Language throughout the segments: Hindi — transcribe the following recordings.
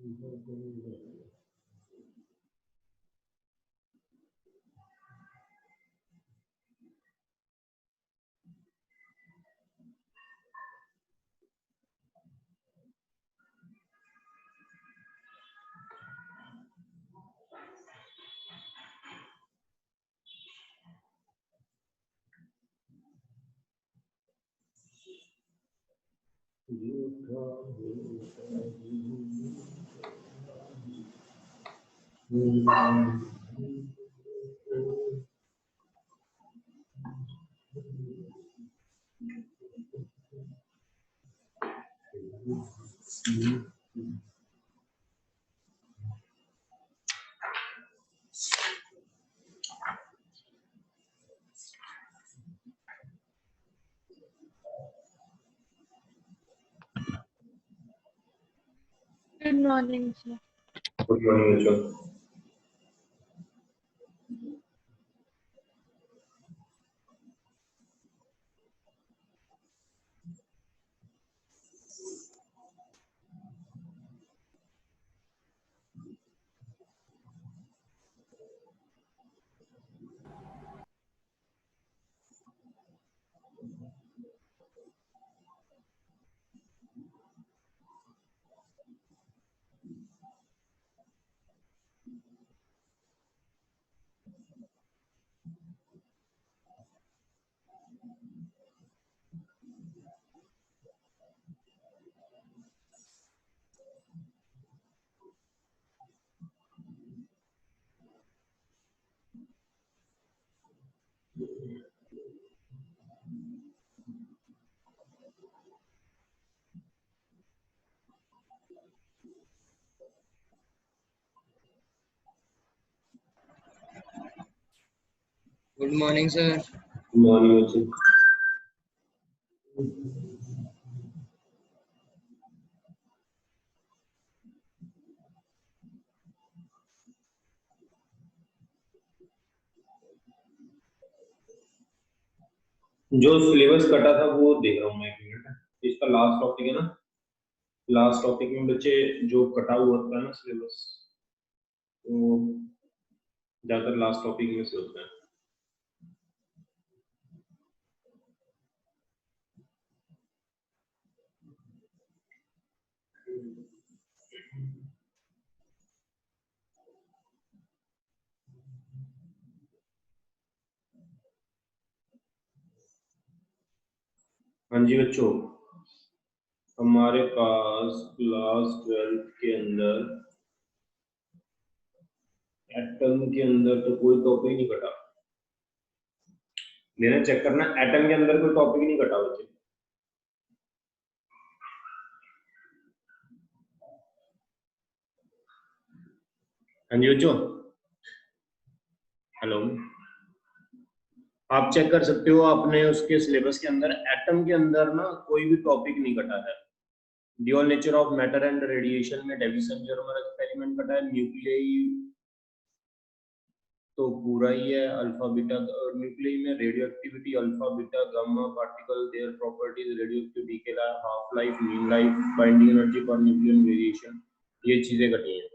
Good morning, sir. Good morning, Ashok. Good morning, sir. Good morning, Ashok. जो सिलेबस कटा था वो देख रहा हूँ मैं, एक मिनट। इसका लास्ट टॉपिक है ना, लास्ट टॉपिक में बच्चे जो कटा हुआ था ना सिलेबस, वो ज्यादातर लास्ट टॉपिक में से होता है। हाँ जी बच्चों, हमारे पास क्लास 12 के अंदर एटम के अंदर तो कोई टॉपिक नहीं कटा। लेना चेक करना, एटम के अंदर कोई टॉपिक नहीं कटा बच्चे। हाँ जी बच्चों, हेलो, आप चेक कर सकते हो अपने उसके सिलेबस के अंदर एटम के अंदर ना कोई भी टॉपिक नहीं कटा है। Dual nature of matter and radiation में डेविसन जर्मर एक्सपेरिमेंट कटा है। न्यूक्लियाई तो पूरा ही है। अल्फा बीटा न्यूक्लियाई में radioactivity, alpha beta gamma particle, their properties, radioactivity के half life, mean life, binding energy per nucleon variation, ये चीजें कटी हैं।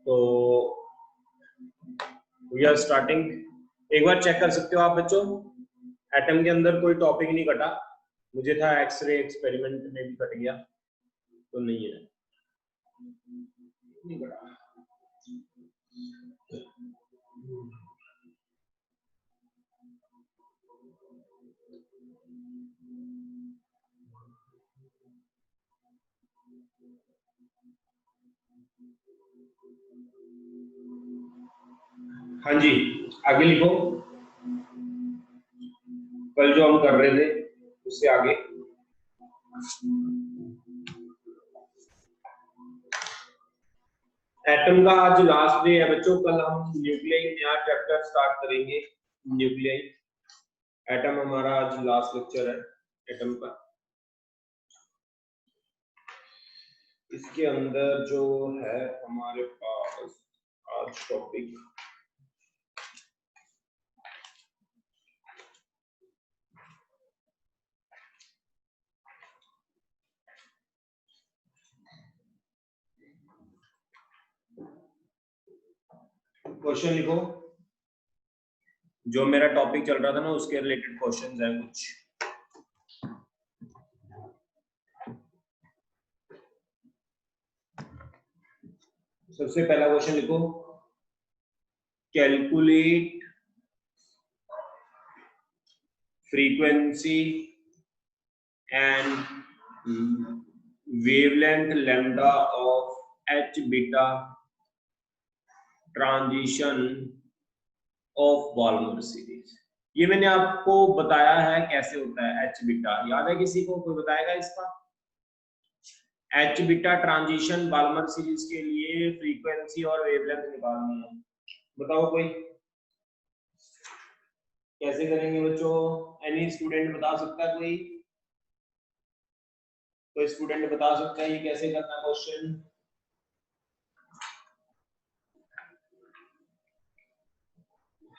तो वी आर स्टार्टिंग। एक बार चेक कर सकते हो आप बच्चों, एटम के अंदर कोई टॉपिक नहीं कटा। मुझे था एक्सरे एक्सपेरिमेंट में भी कट गया, तो नहीं है, नहीं कटा। हाँ जी, आगे लिखो। कल जो हम कर रहे थे उससे आगे। एटम का आज लास्ट डे है बच्चों। कल हम न्यूक्लियाई नया चैप्टर स्टार्ट करेंगे। न्यूक्लियाई एटम हमारा आज लास्ट लेक्चर है एटम का। इसके अंदर जो है हमारे पास आज टॉपिक क्वेश्चन लिखो, जो मेरा टॉपिक चल रहा था ना उसके रिलेटेड क्वेश्चंस है कुछ। सबसे पहला क्वेश्चन लिखो, calculate frequency and wavelength lambda of H beta transition of Balmer series। ये मैंने आपको बताया है कैसे होता है H बीटा, याद है किसी को, कोई बताएगा इसका? H beta transition Balmer series के लिए फ्रीक्वेंसी और वेवलेंथ निकालनी है, बताओ कोई कैसे करेंगे बच्चों? एनी स्टूडेंट बता सकता है? कोई स्टूडेंट बता सकता है ये कैसे करना क्वेश्चन?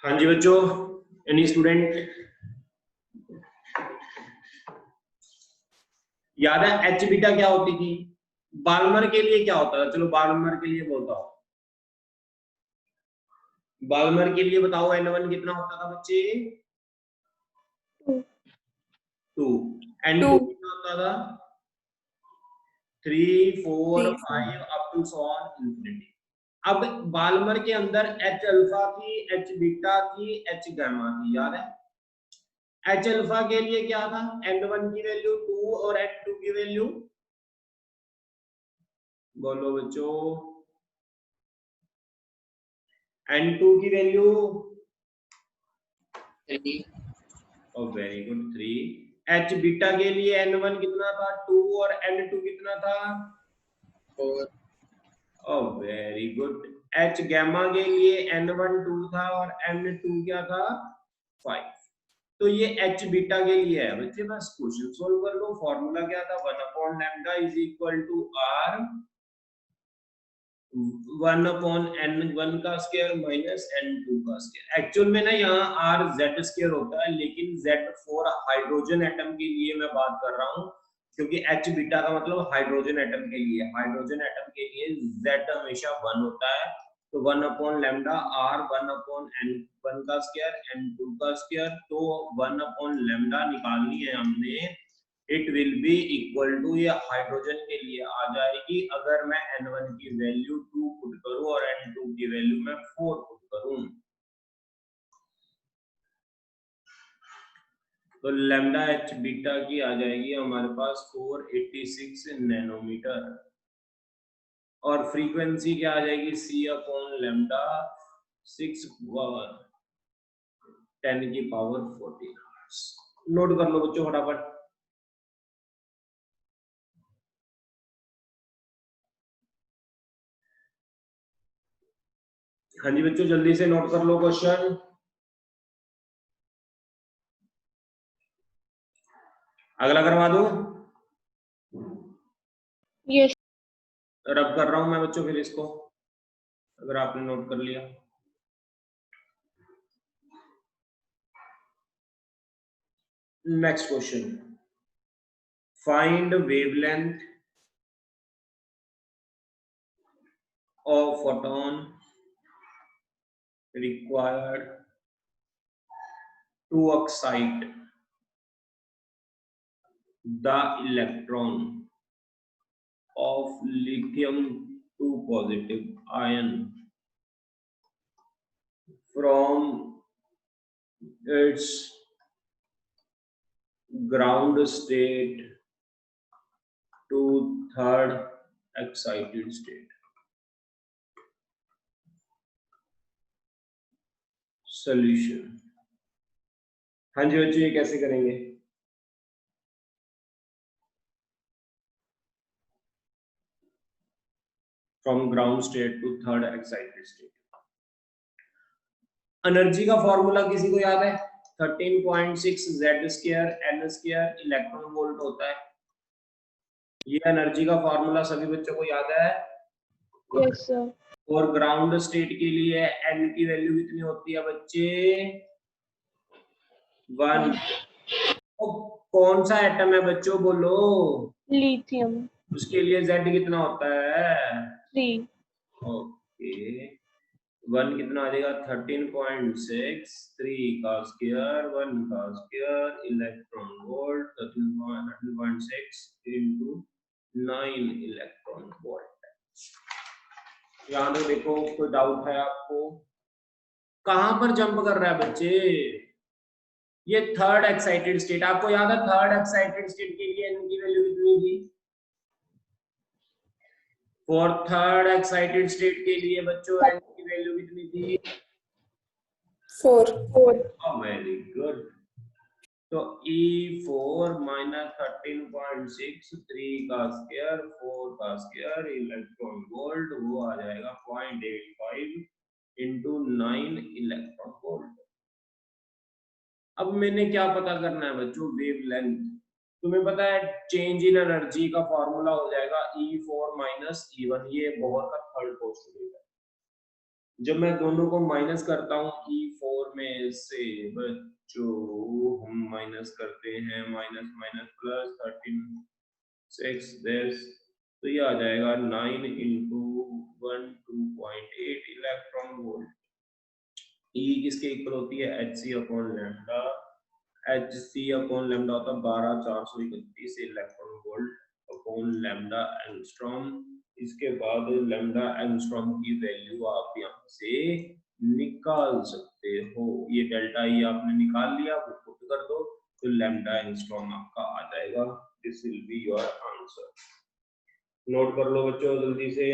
हाँ जी बच्चों, एनी स्टूडेंट? याद है एच बीटा क्या होती थी? बाल्मर के लिए क्या होता था? चलो बाल्मर के लिए बोलता हूं, बाल्मर के लिए बताओ N1 कितना होता था बच्चे? 2। N2 कितना होता था? 3 4 5 up to so on infinity. अब बाल्मर के अंदर एच अल्फा थी, एच बीटा थी, एच गामा थी, याद है? एच अल्फा के लिए क्या था? N1 की वैल्यू 2 और N2 की वैल्यू बोलो बच्चों, N2 की वैल्यू 3। और वेरी गुड 3। एच बीटा के लिए N1 कितना था? 2 और N2 कितना था? 4। और वेरी गुड। एच गामा के लिए N1 2 था और N2 क्या था? 5। तो ये एच बीटा के लिए है बच्चे, बस क्वेश्चन सोल्व कर लो। फॉर्मूला क्या था? 1/λ is equal to are 1/n1 का स्क्वायर माइनस n2 का स्क्वायर। एक्चुअल में ना यहाँ r z स्क्वायर होता है, लेकिन z फॉर हाइड्रोजन एटम के लिए मैं बात कर रहा हूँ, क्योंकि h बीटा का मतलब हाइड्रोजन एटम के लिए, हाइड्रोजन एटम के लिए z हमेशा 1 होता है। तो 1/λ r 1/n1 का स्क्वायर n2 का स्क्वायर, तो 1/λ निकालनी है हमने। It will be equal to, ये हाइड्रोजन के लिए आ जाएगी अगर मैं N1 की वैल्यू 2 पुट करूं और N2 की वैल्यू मैं 4 पुट करूं, तो लैम्डा एच बीटा की आ जाएगी हमारे पास 486 नैनोमीटर, और फ्रीक्वेंसी क्या आ जाएगी? C/λ 6 पावर 10 की पावर 14। नोट कर लो बच्चों फटाफट। हाँ जी बच्चों, जल्दी से नोट कर लो क्वेश्चन। अगला करवा दूं? यस। रब कर रहा हूं मैं बच्चों फिर इसको, अगर आपने नोट कर लिया। Next question, find wavelength of photon required to excite the electron of lithium 2 positive ion from its ground state to third excited state। Solution. हाँ जी बच्चों, ये कैसे करेंगे? From ground state to third excited state. Energy का फॉर्मूला किसी को याद है? 13.6 Z² N² इलेक्ट्रॉन वोल्ट होता है। ये एनर्जी का फॉर्मूला सभी बच्चों को याद है? Yes sir. और ग्राउंड स्टेट के लिए N की वैल्यू कितनी होती है बच्चे? 1। कौन सा एटम है बच्चों, बोलो? लिथियम। उसके लिए Z कितना होता है? 3। ओके, 1 कितना आ जाएगा 13.6 3 का स्क्वायर 1 का square electron volt 13.6 into 9 electron volt. यहाँ तक देखो, कोई डाउट है आपको? कहां पर जंप कर रहा है बच्चे? ये थर्ड एक्साइटेड स्टेट, आपको याद है थर्ड एक्साइटेड स्टेट के लिए n की वैल्यू कितनी थी? फॉर थर्ड एक्साइटेड स्टेट के लिए बच्चों n की वैल्यू कितनी थी? 4 वेरी गुड। तो E4 माइनस 13.6 3 का स्क्वायर 4 का स्क्वायर इलेक्ट्रॉन वोल्ट, वो आ जाएगा 0.85 into 9 इलेक्ट्रॉन वोल्ट। अब मैंने क्या पता करना है बच्चों? वेवलेंथ। तुम्हें पता है चेंज इन एनर्जी का फॉर्मूला हो जाएगा E4 माइनस E1। ये बोहर का थर्ड पोस्टुलेट है। जब मैं दोनों को माइनस करता हूँ E4 में से बच्चों, हम माइनस करते हैं माइनस माइनस प्लस 13.6 देस, तो ये आ जाएगा 9 into 1 2.8 इलेक्ट्रॉन वोल्ट। E किसके इक्वल होती है? Hc upon lambda. Hc upon lambda होता है 12,431 electron volt upon lambda angstrom. इसके बाद लैम्डा एंगस्ट्रॉम की वैल्यू आप यहाँ से निकाल सकते हो। ये डेल्टा ई आपने निकाल लिया, वो पुट कर दो तो लैम्डा एंगस्ट्रॉम आपका आ जाएगा। This will be your answer. Note कर लो बच्चों जल्दी से।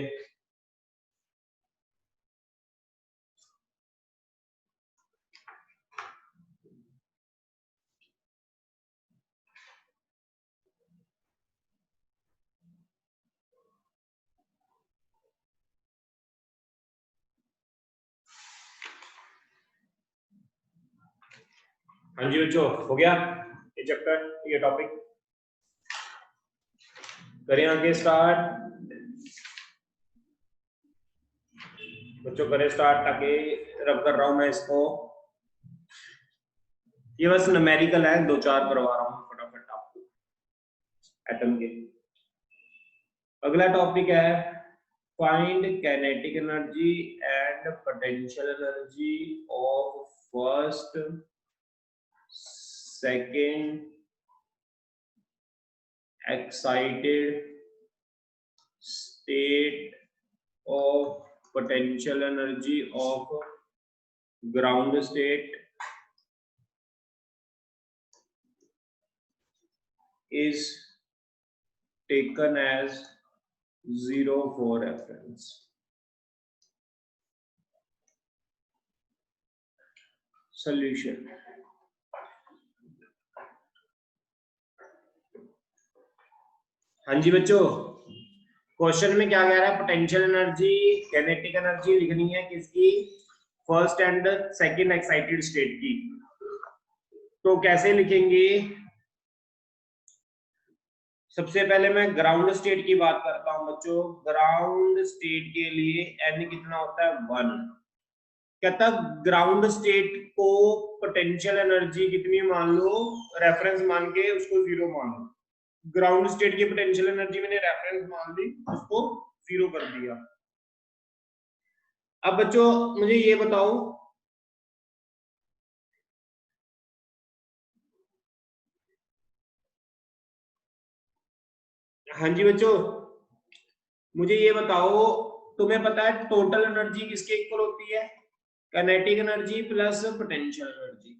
हाँ जी बच्चों, हो गया ये चैप्टर, ये टॉपिक। करें आगे स्टार्ट बच्चों, करें स्टार्ट। ताकि रब कर रहा हूं मैं इसको, ये बस न्यूमेरिकल है, 2-4 करवा रहा हूं फटाफट आपको एटम के। अगला टॉपिक है find kinetic energy and potential energy of first second excited state of potential energy of ground state is taken as 0 for reference. Solution. हाँ जी बच्चों, क्वेश्चन में क्या कह रहा है? पोटेंशियल एनर्जी काइनेटिक एनर्जी लिखनी है किसकी? First and second excited state की। तो कैसे लिखेंगे? सबसे पहले मैं ग्राउंड स्टेट की बात करता हूं बच्चों। ग्राउंड स्टेट के लिए n कितना होता है? 1। कहता ग्राउंड स्टेट को पोटेंशियल एनर्जी कितनी मान लो? रेफरेंस मान के उसको 0 मान लो। ग्राउंड स्टेट की पोटेंशियल एनर्जी मैंने रेफरेंस मान ली, उसको 0 कर दिया। अब बच्चों मुझे ये बताओ, हाँ जी बच्चों मुझे ये बताओ, तुम्हें पता है टोटल एनर्जी किसके इक्वल होती है? Kinetic energy plus potential energy.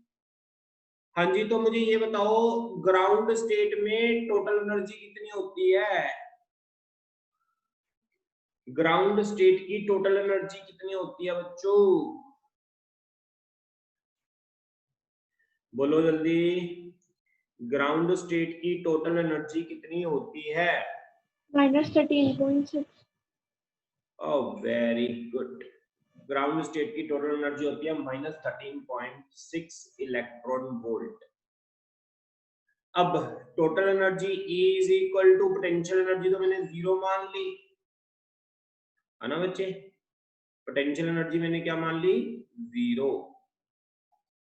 हाँ जी, तो मुझे ये बताओ ग्राउंड स्टेट में टोटल एनर्जी कितनी होती है? ग्राउंड स्टेट की टोटल एनर्जी कितनी होती है बच्चों? बोलो जल्दी। ग्राउंड स्टेट की टोटल एनर्जी कितनी होती है? -13.6। Oh very good. Ground state की टोटल एनर्जी होती है -13.6 इलेक्ट्रॉन वोल्ट। अब total energy E is equal to potential energy, तो मैंने 0 मान ली है ना बच्चे? पोटेंशियल एनर्जी मैंने क्या मान ली? 0।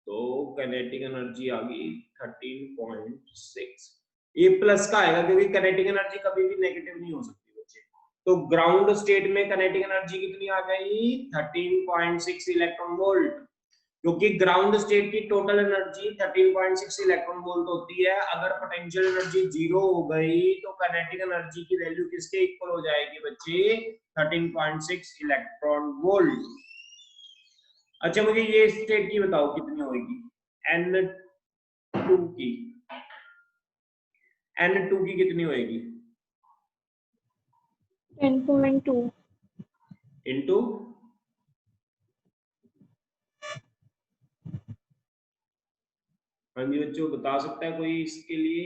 तो काइनेटिक एनर्जी आ गई 13.6। ये प्लस का आएगा क्योंकि काइनेटिक एनर्जी कभी भी नेगेटिव नहीं हो सकती बच्चे। तो ग्राउंड स्टेट में काइनेटिक एनर्जी कितनी आ गई 13.6 इलेक्ट्रॉन वोल्ट, क्योंकि ग्राउंड स्टेट की टोटल एनर्जी 13.6 इलेक्ट्रॉन वोल्ट होती है। अगर पोटेंशियल एनर्जी जीरो हो गई तो काइनेटिक एनर्जी की वैल्यू किसके इक्वल हो जाएगी बच्चे 13.6 इलेक्ट्रॉन वोल्ट। अच्छा मुझे ये स्टेट की बताओ कितनी होगी N2 की, N2 की कितनी होगी 10.2 इनटू हाँ जी बच्चों बता सकता है कोई इसके लिए?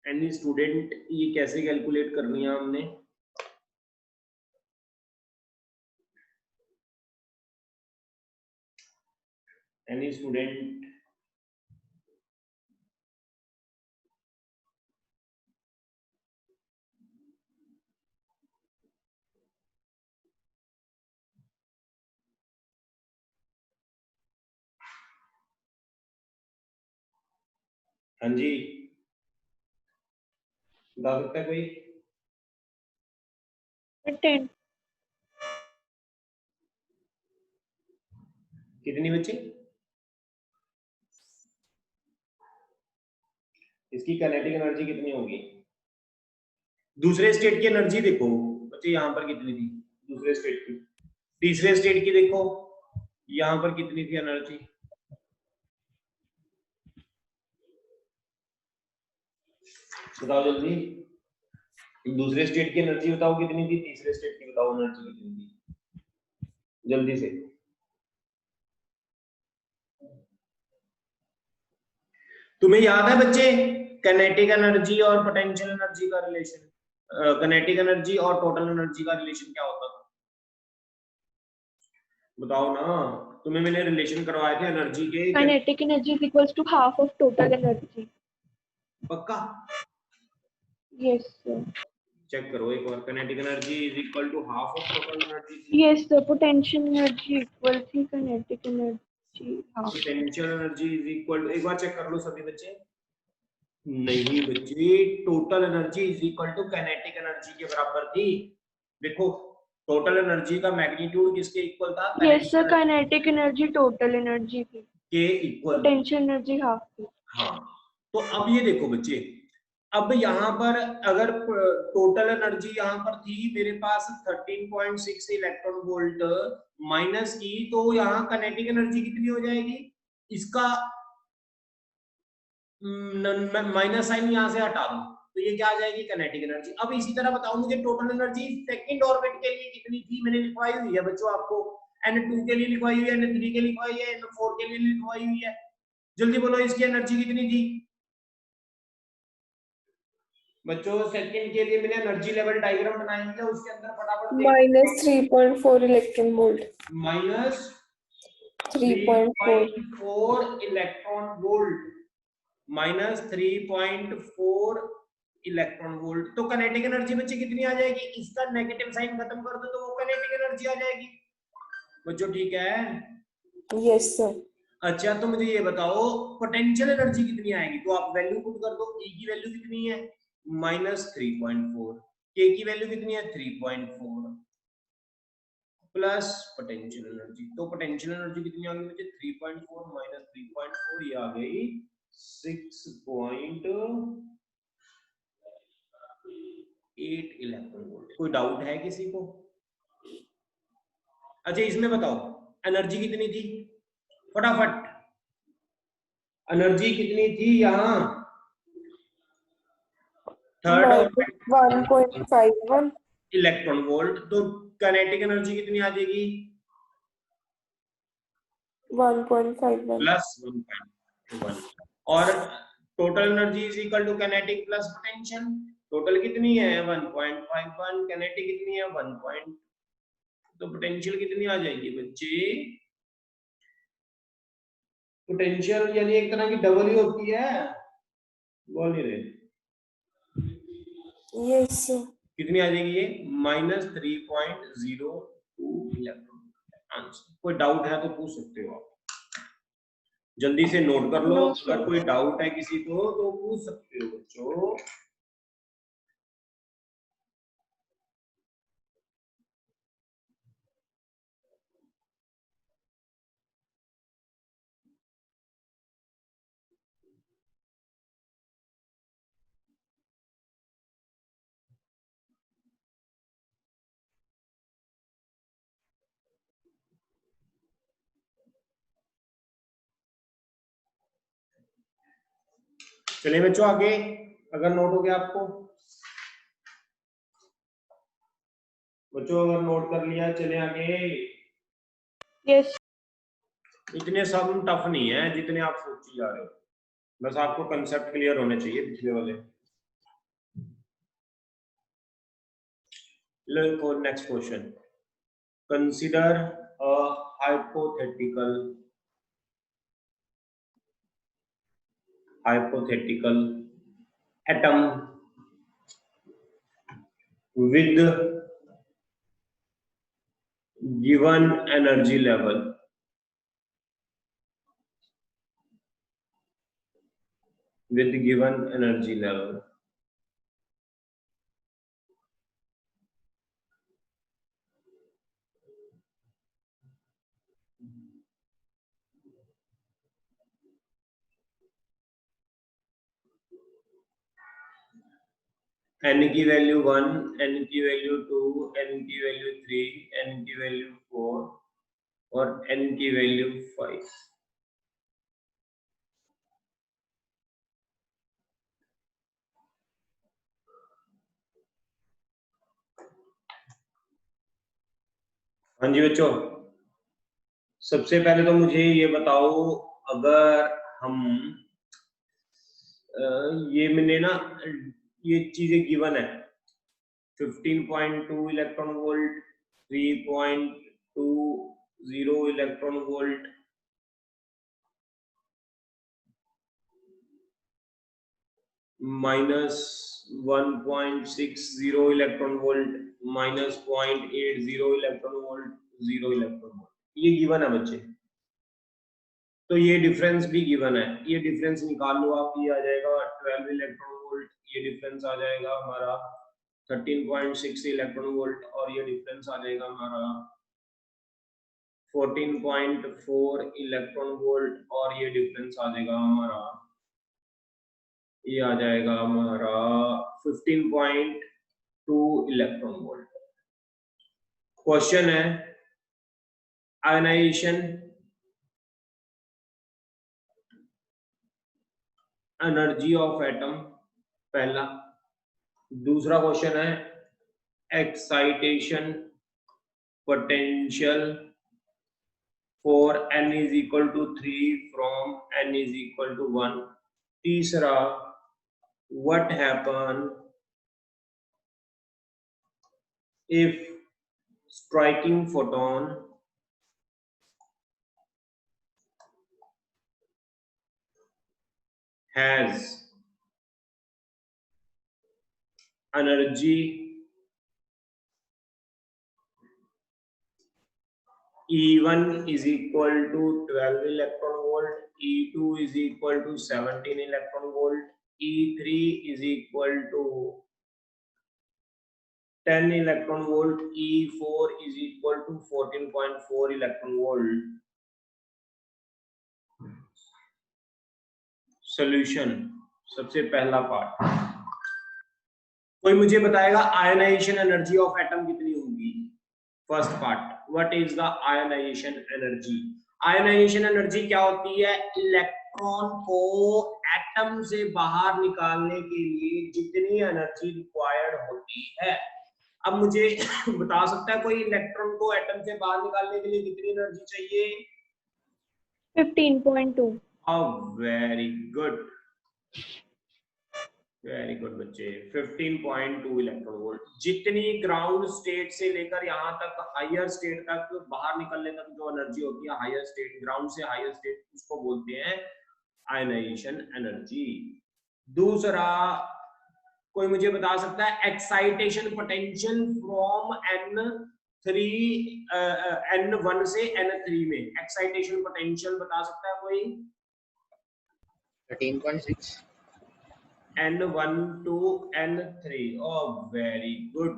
एनी स्टूडेंट ये कैसे कैलकुलेट करनी है हमने? Any student? हाँ जी बता सकता है कोई? 10 कितनी बच्चे? इसकी काइनेटिक एनर्जी कितनी होगी? दूसरे स्टेट की एनर्जी देखो बच्चे यहाँ पर कितनी थी दूसरे स्टेट की, तीसरे स्टेट की देखो यहाँ पर कितनी थी एनर्जी? बताओ जल्दी, दूसरे स्टेट की एनर्जी बताओ कितनी थी, तीसरे स्टेट की बताओ एनर्जी कितनी थी जल्दी से। तुम्हें याद है बच्चे काइनेटिक एनर्जी और पोटेंशियल एनर्जी का रिलेशन, काइनेटिक एनर्जी और टोटल एनर्जी का रिलेशन क्या होता था? बताओ ना, तुम्हें मैंने रिलेशन करवाए थे एनर्जी के। kinetic energy is equals to half of total energy. पक्का? Yes sir. चेक करो एक बार, kinetic energy is equal to half of total energy. Yes sir. Potential energy equal to kinetic energy half. Potential energy is equal, एक बार चेक कर लो सभी बच्चे। नहीं बच्चे, total energy is equal to kinetic energy के बराबर थी। देखो टोटल एनर्जी का मैग्नीट्यूड किसके इक्वल था? Yes sir. Kinetic energy total energy थी, के इक्वल। potential energy half थी। हाँ तो अब ये देखो बच्चे, अब यहाँ पर अगर टोटल एनर्जी यहाँ पर थी मेरे पास 13.6 इलेक्ट्रॉन वोल्ट माइनस की, तो यहाँ काइनेटिक एनर्जी कितनी हो जाएगी? इसका माइनस साइन यहाँ से हटा दो तो ये क्या आ जाएगी काइनेटिक एनर्जी। अब इसी तरह बताओ मुझे टोटल एनर्जी सेकंड ऑर्बिट के लिए कितनी थी? मैंने लिखवाई हुई है बच्चों आपको, N2 के लिए लिखवाई हुई है, N3 के लिए लिखवाई है, N4 के लिए लिखवाई हुई है। जल्दी बोलो इसकी एनर्जी कितनी थी बच्चों? सेकंड के लिए मैंने एनर्जी लेवल डायग्राम बनाएंगे उसके अंदर फटाफट -3.4 electron volt. Minus 3.4 electron volt, minus 3.4 electron volt. तो काइनेटिक एनर्जी बच्चे कितनी आ जाएगी? इसका नेगेटिव साइन खत्म कर दो तो वो काइनेटिक एनर्जी आ जाएगी बच्चों, ठीक है? Yes sir. अच्छा तो मुझे ये बताओ पोटेंशियल एनर्जी कितनी आएगी? तो आप वैल्यू पुट कर दो। E की वैल्यू कितनी है? -3.4, K की वैल्यू कितनी है? 3.4 प्लस पोटेंशियल एनर्जी, तो पोटेंशियल एनर्जी कितनी आ गई मुझे? 3.4 माइनस 3.4, ये आ गई 6.8 इलेक्ट्रॉन वोल्ट। कोई डाउट है किसी को? अच्छा इसमें बताओ एनर्जी कितनी थी फटाफट, एनर्जी कितनी थी यहाँ थर्ड ऑर्बिट? 1.51 electron volt. तो काइनेटिक एनर्जी कितनी आ जाएगी? 1.51 प्लस 1.1, और total energy is equal to kinetic plus potential. Total कितनी है? 1.51, काइनेटिक कितनी है? 1. तो पोटेंशियल कितनी आ जाएगी बच्चे? पोटेंशियल यानी एक तरह की डबल ही होती है, बोल नहीं रहे? यस कितनी आ जाएगी ये? -3.02 इलेक्ट्रॉन। आंसर। कोई डाउट है तो पूछ सकते हो आप। जल्दी से नोट कर लो, No, अगर कोई डाउट है किसी को तो पूछ सकते हो बच्चों। चलिए बच्चों आगे, अगर नोट हो गया आपको, बच्चों अगर नोट कर लिया, चले आगे। yes. इतने सब टफ नहीं है जितने आप सोची जा रहे हो, बस आपको कंसेप्ट क्लियर होने चाहिए पिछले वाले। For next question, consider a hypothetical atom with given energy level, n की वैल्यू 1, n की वैल्यू 2, n की वैल्यू 3, n की वैल्यू 4 और n की वैल्यू 5। हाँ जी बच्चों, सबसे पहले तो मुझे ये बताओ, अगर हम ये मैंने ना ये चीजें गिवन है, 15.2 electron volt, 3.20 electron volt, -1.60 electron volt, -0.80 electron volt, 0 electron volt, ये गिवन है बच्चे। तो ये डिफरेंस भी गिवन है, ये डिफरेंस निकाल लो आप, ये आ जाएगा 12 इलेक्ट्रॉन वोल्ट, ये डिफरेंस आ जाएगा हमारा 13.6 इलेक्ट्रॉन वोल्ट, और ये डिफरेंस आ जाएगा हमारा 14.4 इलेक्ट्रॉन वोल्ट, और ये डिफरेंस आ जाएगा हमारा, ये आ जाएगा हमारा 15.2 इलेक्ट्रॉन वोल्ट। क्वेश्चन है आयनाइजेशन एनर्जी ऑफ एटम, पहला। दूसरा क्वेश्चन है excitation potential for n is equal to 3 from n is equal to 1। तीसरा, what happen if striking photon has energy E1 is equal to 12 electron volt, E2 is equal to 17 electron volt, E3 is equal to 10 electron volt, E4 is equal to 14.4 electron volt। Solution, सबसे पहला पार्ट, कोई मुझे बताएगा आयनाइजेशन एनर्जी ऑफ एटम कितनी होगी। First part, what is the ionization energy. Ionization energy क्या होती है, इलेक्ट्रॉन को एटम से बाहर निकालने के लिए जितनी एनर्जी रिक्वायर्ड होती है। अब मुझे बता सकता है कोई इलेक्ट्रॉन को एटम से बाहर निकालने के लिए कितनी एनर्जी चाहिए। 15.2। वेरी गुड, वेरी गुड बच्चे, 15.2 इलेक्ट्रॉन वोल्ट। जितनी ग्राउंड स्टेट से लेकर यहाँ तक हायर स्टेट तक बाहर निकलने तक जो एनर्जी होती है, हायर स्टेट, ग्राउंड से हायर स्टेट, उसको बोलते हैं आयनाइजेशन एनर्जी। दूसरा, कोई मुझे बता सकता है एक्साइटेशन पोटेंशियल फ्रॉम n1 से n3 में, एक्साइटेशन पोटेंशियल बता सकता है कोई। 13.6. N1 to N3। Oh very good.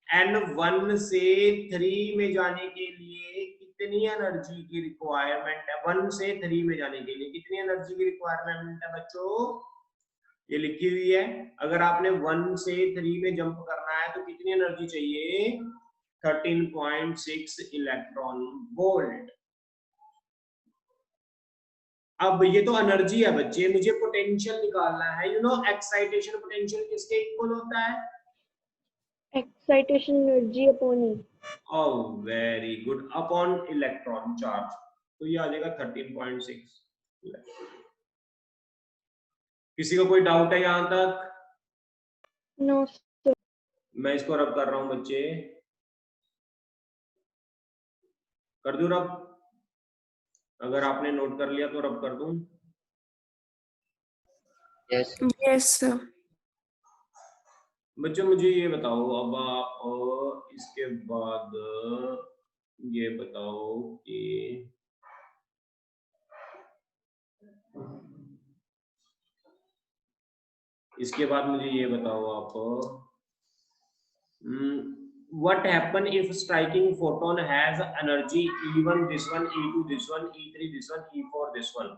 N1 से 3 में जाने के लिए कितनी एनर्जी की रिक्वायरमेंट है? 1 से 3 में जाने के लिए कितनी एनर्जी की रिक्वायरमेंट है बच्चों? ये लिखी हुई है। अगर आपने 1 से 3 में जंप करना है तो कितनी एनर्जी चाहिए? 13.6 इलेक्ट्रॉन वोल्ट। अब ये तो एनर्जी है बच्चे, मुझे पोटेंशियल निकालना है। यू नो एक्साइटेशन पोटेंशियल किसके इक्वल होता है? Excitation energy upon E. Oh very good, upon electron charge. तो ये आ जाएगा 13.6। किसी को कोई डाउट है यहां तक? नो। मैं इसको रब कर रहा हूं बच्चे, कर दूं रब? अगर आपने नोट कर लिया तो रब कर दूं? Yes. Yes, sir. बच्चों मुझे ये बताओ, अब आप इसके बाद ये बताओ कि इसके बाद मुझे ये बताओ आप, what happen if striking photon has energy E1 this one, E2 this one, E3 this one, E4 this one?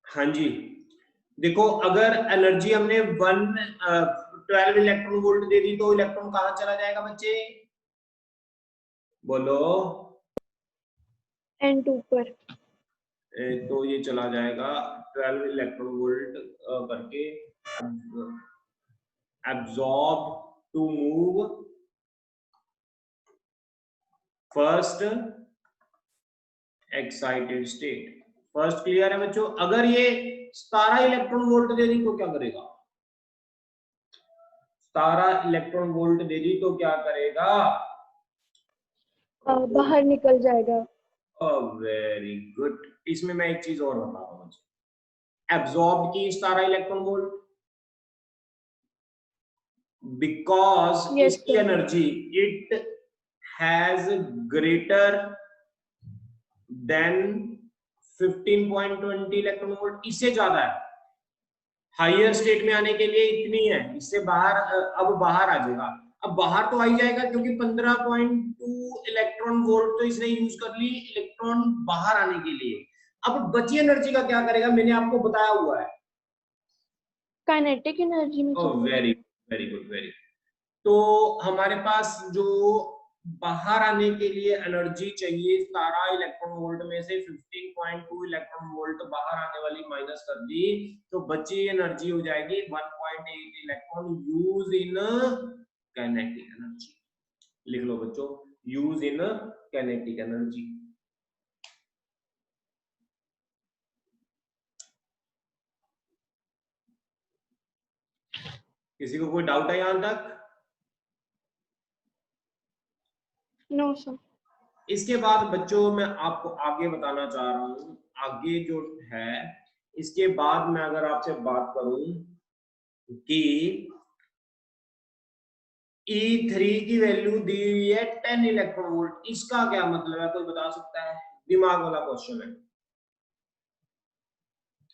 हाँ जी, देखो अगर एनर्जी हमने 12 इलेक्ट्रॉन वोल्ट दे दी तो इलेक्ट्रॉन कहां चला जाएगा बच्चे? बोलो। N2 पर। तो ये चला जाएगा 12 इलेक्ट्रॉन वोल्ट करके absorb to move first excited state। First clear है बच्चों? अगर ये 17 इलेक्ट्रॉन वोल्ट दे दी तो क्या करेगा? 17 इलेक्ट्रॉन वोल्ट दे दी तो क्या करेगा? बाहर निकल जाएगा। Very good. इसमें मैं एक चीज और बता रहा हूं, एब्जॉर्ब की 17 इलेक्ट्रॉन वोल्ट, बिकॉज इसकी energy it has greater than 15.20 electron volt, इससे ज्यादा है। हायर स्टेट में आने के लिए इतनी है, इससे बाहर अब बाहर आ जाएगा। अब बाहर तो आ ही जाएगा क्योंकि 15.2 इलेक्ट्रॉन वोल्ट तो इसने यूज कर ली इलेक्ट्रॉन बाहर आने के लिए। अब बची एनर्जी का क्या करेगा? मैंने आपको बताया हुआ है, काइनेटिक एनर्जी में। Very very good, very. तो हमारे पास जो बाहर आने के लिए एनर्जी चाहिए 17 इलेक्ट्रॉन वोल्ट में से 15.2 इलेक्ट्रॉन वोल्ट बाहर आने वाली माइनस कर दी, तो बची एनर्जी हो जाएगी 1.8 electron use in kinetic energy. लिख लो बच्चों, यूज इन काइनेटिक एनर्जी। किसी को कोई डाउट है यहां तक? No sir. इसके बाद बच्चों मैं आपको आगे बताना चाह रहा हूं, आगे जो है इसके बाद मैं अगर आपसे बात करूं कि E3 की वैल्यू दी हुई है 10 इलेक्ट्रॉन वोल्ट, इसका क्या मतलब है? कोई बता सकता है? दिमाग वाला क्वेश्चन है,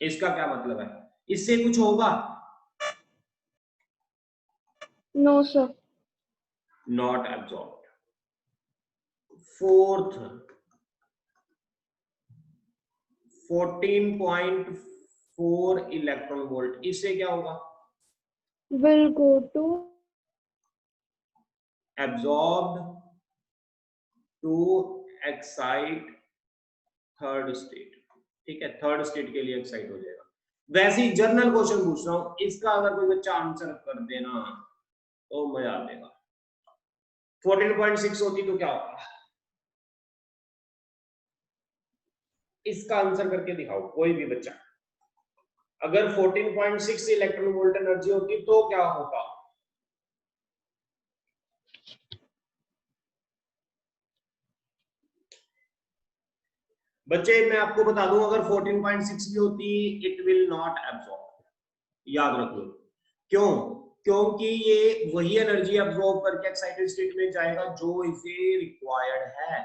इसका क्या मतलब है? इससे कुछ होगा? No sir. Not absorbed. Fourth 14.4 electron volt, इससे क्या होगा? Will go to absorbed to excite third state. ठीक है, थर्ड स्टेट के लिए एक्साइट हो जाएगा। वैसे ही जर्नल क्वेश्चन पूछ रहा हूं, इसका अगर कोई बच्चा आंसर कर देना तो मजा आ जाएगा। 14.6 होती तो क्या होता? इसका आंसर करके दिखाओ कोई भी बच्चा। अगर 14.6 इलेक्ट्रॉन वोल्ट एनर्जी होती तो क्या होता? बच्चे मैं आपको बता दूं, अगर 14.6 भी होती इट विल नॉट एब्जॉर्ब, याद रख लो। क्यों? क्योंकि ये वही एनर्जी एब्जॉर्ब करके एक्साइटेड स्टेट में जाएगा जो इसे रिक्वायर्ड है।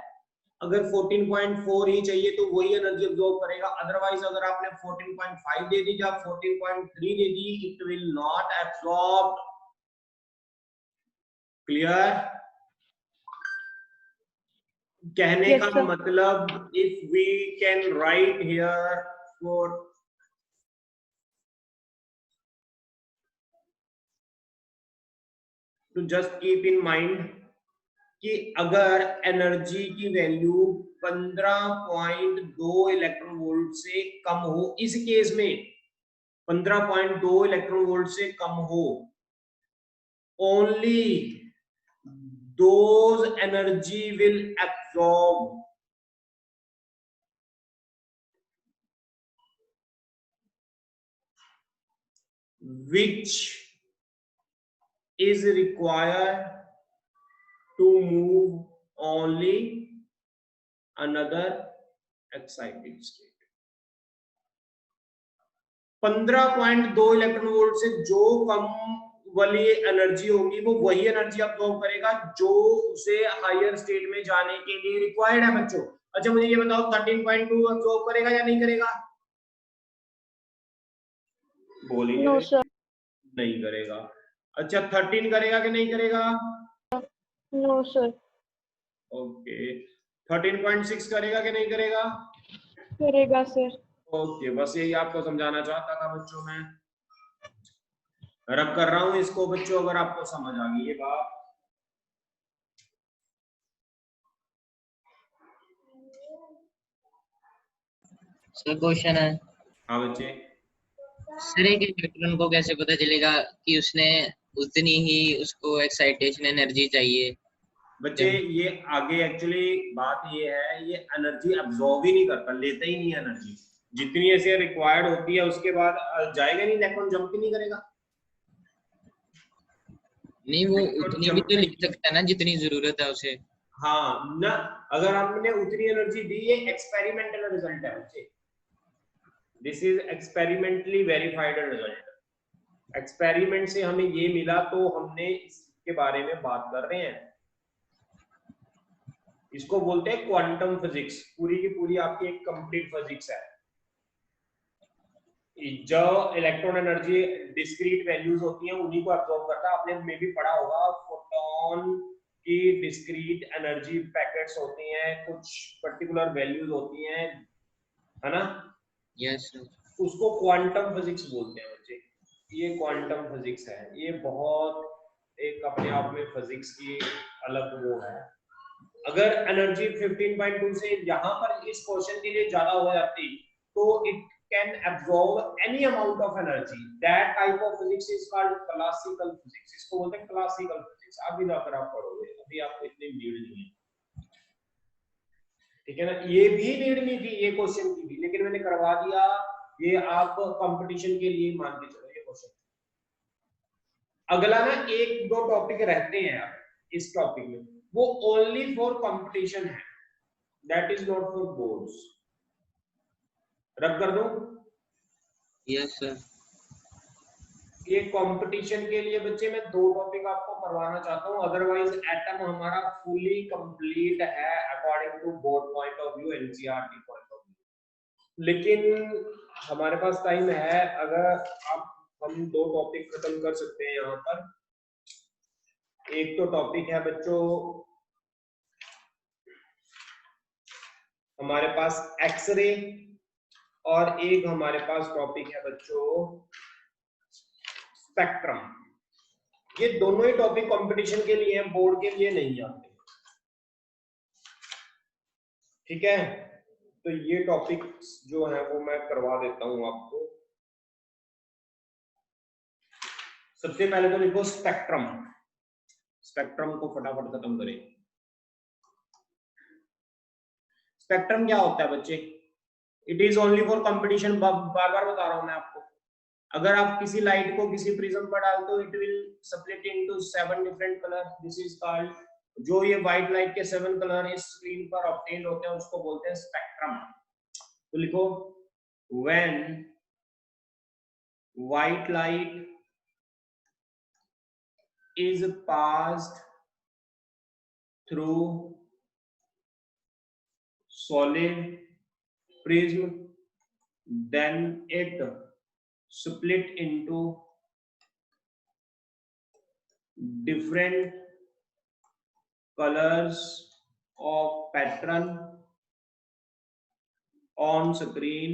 अगर 14.4 ही चाहिए तो वही एनर्जी अब्सॉर्ब करेगा, अदरवाइज अगर आपने 14.5 दे दी या 14.3 दे दी, it will not absorb. Clear? कहने Yes, का sir. मतलब if we can write here for to just keep in mind कि अगर एनर्जी की वैल्यू 15.2 इलेक्ट्रॉन वोल्ट से कम हो, इस केस में 15.2 इलेक्ट्रॉन वोल्ट से कम हो, only those energy will absorb, which is required to move only another excited state। 15.2 electron volt से जो कम वाली एनर्जी होगी वो वही एनर्जी अब्सॉर्ब करेगा जो उसे हायर स्टेट में जाने के लिए रिक्वायर्ड है बच्चों। अच्छा मुझे ये बताओ 13.2 अब्सॉर्ब करेगा या नहीं करेगा? बोलिए। No, sir. नहीं करेगा। अच्छा 13 करेगा कि नहीं करेगा? No, sir. ओके 13.6 करेगा कि नहीं करेगा? करेगा sir. ओके बस यही आपको समझाना चाहता था बच्चों। मैं रब कर रहा हूं इसको बच्चों, अगर आपको समझ आ गई ये बात। सर क्वेश्चन है। हाँ बच्चे। सर एक इलेक्ट्रॉन को कैसे पता चलेगा कि उसने उतनी ही उसको एक्साइटेशन एनर्जी चाहिए? बच्चे ये आगे एक्चुअली बात ये है, ये एनर्जी अब्सॉर्ब ही नहीं करता, लेता ही नहीं है एनर्जी। जितनी ऐसे रिक्वायर्ड होती है उसके बाद जाएगा नहीं, इलेक्ट्रॉन जंप ही नहीं करेगा। नहीं वो उतनी भी तो ले सकता है ना जितनी जरूरत है उसे। हाँ ना, अगर हमने उतनी एनर्जी दी, ये एक्सपेरिमेंटल रिजल्ट है बच्चे, this is experimentally verified result. Experiment से हमें ये मिला तो हमने इसके बारे में बात कर रहे हैं। इसको बोलते हैं क्वांटम फिजिक्स, पूरी की पूरी आपकी एक कंप्लीट फिजिक्स है। जो इलेक्ट्रॉन एनर्जी डिस्क्रीट वैल्यूज होती हैं उन्हीं को अब्सॉर्ब करता है। आपने में भी पढ़ा होगा फोटोन की डिस्क्रीट एनर्जी पैकेट्स होती हैं, कुछ पर्टिकुलर वैल्यूज होती हैं, है ना? Yes sir. उसको क्वांटम फिजिक्स बोलते हैं बच्चे। ये क्वांटम फिजिक्स है, ये बहुत एक अपने आप में फिजिक्स की अलग वो है। अगर एनर्जी 15.2 से यहाँ पर इस क्वेश्चन के लिए ज्यादा हो जाती तो it can absorb any amount of energy. That type of physics is called classical physics. इसको बोलते हैं क्लासिकल फिजिक्स। अभी जाकर आप पढ़ोगे, अभी आपको इतनी नीड नहीं है, ठीक है ना? ये भी नीड नहीं थी ये क्वेश्चन की भी, लेकिन मैंने करवा दिया। ये आप कंपटीशन के लिए मान के चलो ये क्वेश्चन। अगला ना एक दो टॉपिक रहते हैं इस टॉपिक में, वो ओनली फॉर कंपटीशन है, that is not for boards. रब कर दो। Yes sir. ये कंपटीशन के लिए बच्चे मैं दो टॉपिक आपको करवाना चाहता हूँ, अदरवाइज एटम हमारा फुली कंप्लीट है according to board point of view, NCERT point of view. लेकिन हमारे पास टाइम है, अगर आप हम दो टॉपिक खत्म कर सकते हैं यहाँ पर। एक तो टॉपिक है बच्चों हमारे पास एक्सरे, और एक हमारे पास टॉपिक है बच्चों स्पेक्ट्रम। ये दोनों ही टॉपिक कंपटीशन के लिए हैं, बोर्ड के लिए नहीं आते, ठीक है? तो ये टॉपिक जो है वो मैं करवा देता हूं आपको। सबसे पहले तो लिखो स्पेक्ट्रम। स्पेक्ट्रम को फटाफट खत्म करें। स्पेक्ट्रम क्या होता है बच्चे? It is only for competition. बार बार बता रहा हूं मैं आपको। अगर आप किसी लाइट को किसी प्रिज्म पर डालते हो, it will split into 7 different colour. This is called, जो ये व्हाइट लाइट के 7 कलर इस स्क्रीन पर ऑब्टेन होते हैं उसको बोलते हैं स्पेक्ट्रम। तो लिखो when white light is passed through solid prism, then it split into different colors of pattern on screen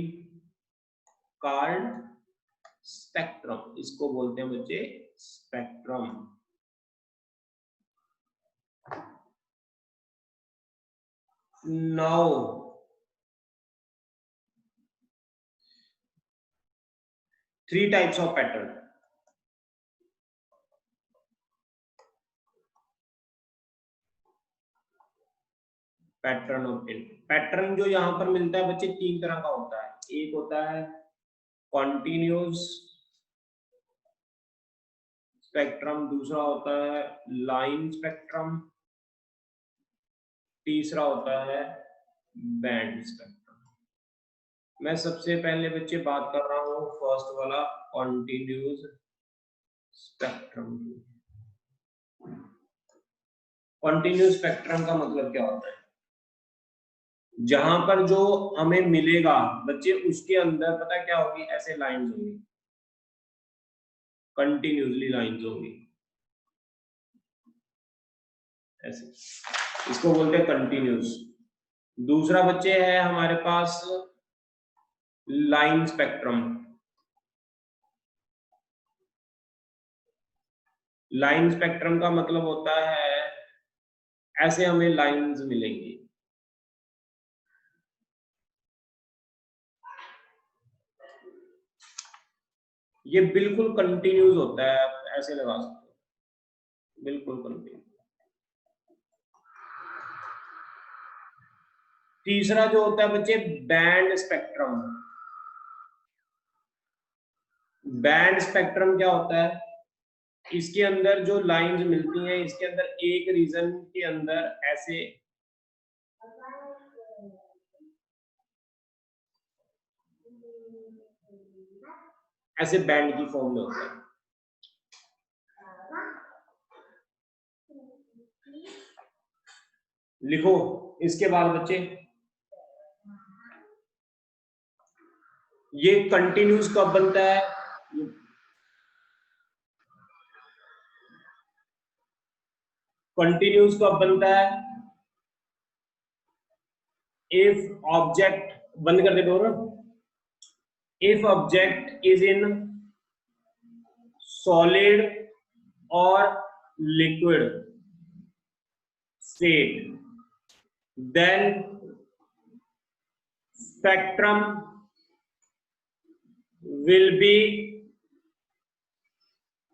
called spectrum. इसको बोलते हैं बच्चे spectrum. Now three types of pattern. Pattern obtain, pattern जो यहाँ पर मिलता है बच्चे तीन तरह का होता है। एक होता है कॉन्टिन्यूस स्पेक्ट्रम, दूसरा होता है लाइन स्पेक्ट्रम, तीसरा होता है बैंड स्पेक्ट्रम। मैं सबसे पहले बच्चे बात कर रहा हूँ फर्स्ट वाला कॉन्टिन्यूस स्पेक्ट्रम। कॉन्टिन्यूस स्पेक्ट्रम का मतलब क्या होता है? जहां पर जो हमें मिलेगा बच्चे उसके अंदर पता है क्या होगी, ऐसे लाइंस होंगी, कंटिन्यूसली लाइंस होंगी ऐसे, इसको बोलते हैं कंटिन्यूस। दूसरा बच्चे है हमारे पास लाइन स्पेक्ट्रम। लाइन स्पेक्ट्रम का मतलब होता है ऐसे हमें लाइंस मिलेंगी, ये बिल्कुल कंटिन्यूस होता है, आप ऐसे लगा सकते हो, बिल्कुल कंटिन्यूस। तीसरा जो होता है बच्चे बैंड स्पेक्ट्रम। बैंड स्पेक्ट्रम क्या होता है? इसके अंदर जो लाइंस मिलती हैं, इसके अंदर एक रीजन के अंदर ऐसे ऐसे बैंड की फॉर्म में होता है। लिखो इसके बाद बच्चे, ये कंटिन्यूस कब बनता है? कंटिन्यूस कब बनता है? इफ ऑब्जेक्ट, बंद कर दे door, if object is in solid और liquid state, then spectrum will be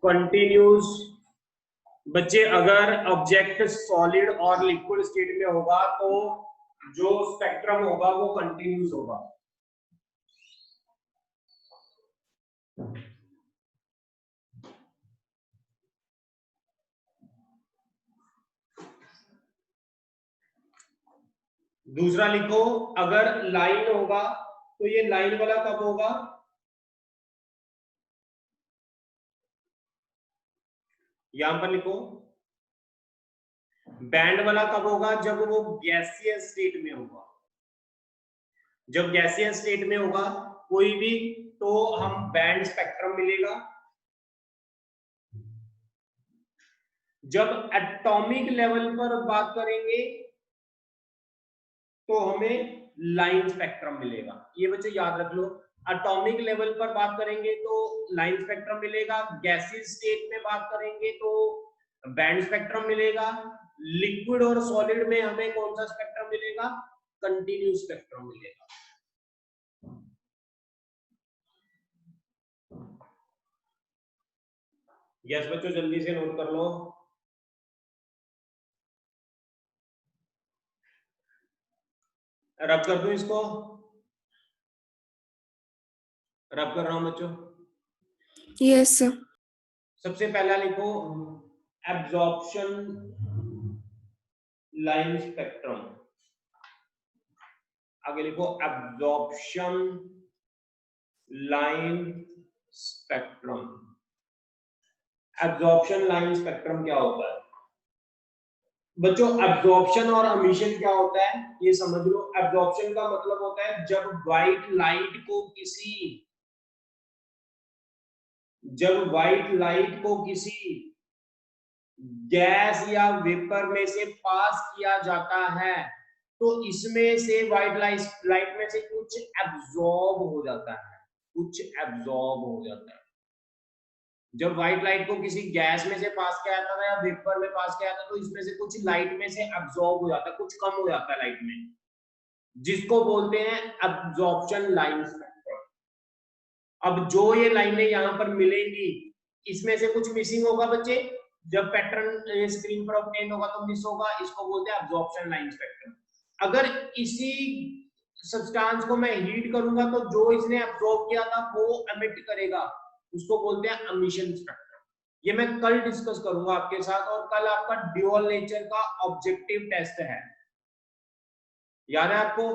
continuous। बच्चे अगर ऑब्जेक्ट सॉलिड और लिक्विड स्टेट में होगा तो जो स्पेक्ट्रम होगा वो कंटिन्यूस होगा। दूसरा लिखो, अगर लाइन होगा तो ये लाइन वाला कब होगा? यहां पर लिखो, बैंड वाला कब होगा? जब वो गैसियस स्टेट में होगा। जब गैसियस स्टेट में होगा कोई भी, तो हम बैंड स्पेक्ट्रम मिलेगा। जब एटॉमिक लेवल पर बात करेंगे तो हमें लाइन स्पेक्ट्रम मिलेगा। ये बच्चे याद रख लो, एटॉमिक लेवल पर बात करेंगे तो लाइन स्पेक्ट्रम मिलेगा, गैसियस स्टेट में बात करेंगे तो बैंड स्पेक्ट्रम मिलेगा, लिक्विड और सॉलिड में हमें कौन सा स्पेक्ट्रम मिलेगा? कंटिन्यूस स्पेक्ट्रम मिलेगा। यस बच्चों, जल्दी से नोट कर लो। रब कर दूं इसको, रब कर रहा हूं बच्चों। Yes sir. सबसे पहला लिखो एब्जॉर्प्शन लाइन स्पेक्ट्रम, आगे लिखो absorption line spectrum. Absorption line spectrum क्या होता है? बच्चों एब्जॉर्प्शन और एमिशन क्या होता है ये समझ लो। एब्जॉर्प्शन का मतलब होता है जब व्हाइट लाइट को किसी गैस या वेपर में से पास किया जाता है तो इसमें से व्हाइट लाइट में से कुछ एब्जॉर्ब हो जाता है। जब व्हाइट लाइट को किसी गैस में से पास किया जाता था या वेपर में पास किया जाता तो इसमें से कुछ लाइट में से एब्जॉर्ब हो जाता है, कुछ कम हो जाता है लाइट में, जिसको बोलते हैं एब्जॉर्प्शन लाइन स्पेक्ट्रम। अब जो ये लाइनें यहाँ पर मिलेंगी इसमें से कुछ मिसिंग होगा बच्चे, जब पैटर्न स्क्रीन पर ऑब्टेन होगा तो मिस होगा, इसको बोलते हैं एब्जॉर्प्शन लाइन स्पेक्ट्रम। अगर इसी सब्सटेंस को मैं हीट करूंगा तो जो इसने एब्जॉर्ब किया था वो एमिट करेगा, उसको बोलते हैं एमिशन स्पेक्ट्रम। ये मैं कल डिस्कस करूंगा आपके साथ, और कल आपका ड्यूअल नेचर का ऑब्जेक्टिव टेस्ट है, याद है आपको?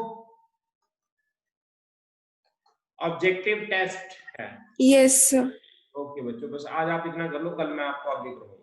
ऑब्जेक्टिव टेस्ट है। Yes sir. ओके बच्चों, बस आज आप इतना कर लो, कल मैं आपको आगे करूंगा।